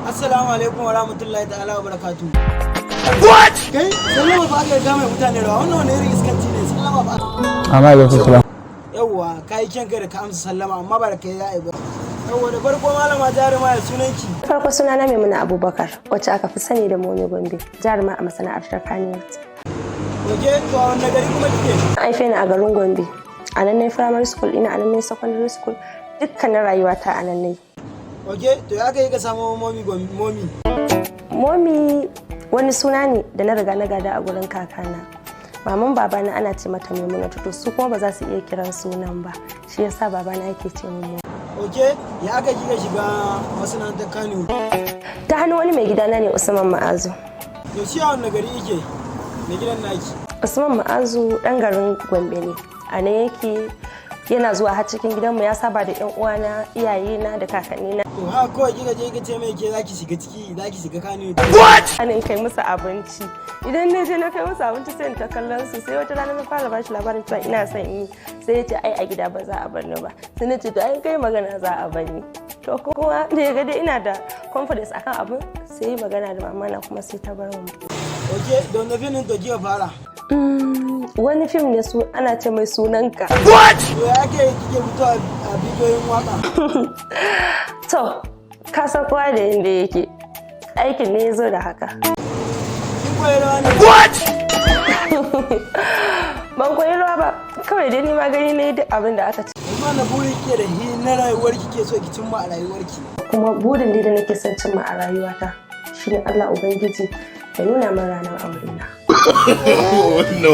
Assalamu alaikum wa rahmatullahi ta'ala wa barakatuh. What? Kai sallama ba ka ga mai mutane rawa wannan wani irin iskanci ne sallama ba. Amma ga salam. Yawwa kai kyanka da ka amsa sallama amma ba da kai za a yi ba. Yawwa da farko malama jaruma ya sunanki. Farko sunana Maimuna Abubakar wacce aka fi sani da Momi Gombe, jaruma a masana'antar Kannywood. Oke to a wannan gari kuma kike? An haife ni a garin Gombe. A nan ne primary school ina, a nan ne secondary school, dukkanin rayuwata a nan ne. Oke to ya kai ka samu Momi? Momi wani suna ne da na riga na gada a gurin kakana. Maman babana ana ce mata Maimuna, to su kuma ba za su iya kiran sunan ba. Shi yasa babana yake ce min. Oke ya aka kika shiga masana'antar Kannywood? Ta hannu wani mai gidana ne Usman Ma'azu. To shi a wannan gari yake? Mai gidan naki? Usman Ma'azu dan garin Gombe ne. A nan yake yana zuwa har cikin gidanmu, ya saba da ƴan uwana, iyayena da kakannina. To ha kawai kika je kika ce mai ke zaki shiga ciki, zaki shiga Kannywood. What? Anin kai musu abinci. Idan na je na kai musu abinci sai in ta kallon su, sai wata rana na fara bashi labarin cewa ina son yi, sai ya ce ai a gida ba za a bar ni ba. Sai na ce to ai kai magana za a bar ni. To kuma da ya ga dai ina da confidence akan abin, sai yi magana da mama na kuma sai ta bar mu. Oke don da finin to kika fara. Wani fim ne su ana ce mai Sunanka. What? To ya ke kike fito a bidiyoyin waka? To, ka san kowa da yanda yake. Aikin ne ya zo da haka. Kin koyi rawa ne? What? Ban koyi rawa ba, kawai dai ni ma gani ne duk abin da aka ce. Kuma na buri kike da na rayuwar kike so ki cimma a rayuwar ki. Kuma burin da nake son cimma a rayuwata shine Allah Ubangiji ya nuna min ranar aure na. No.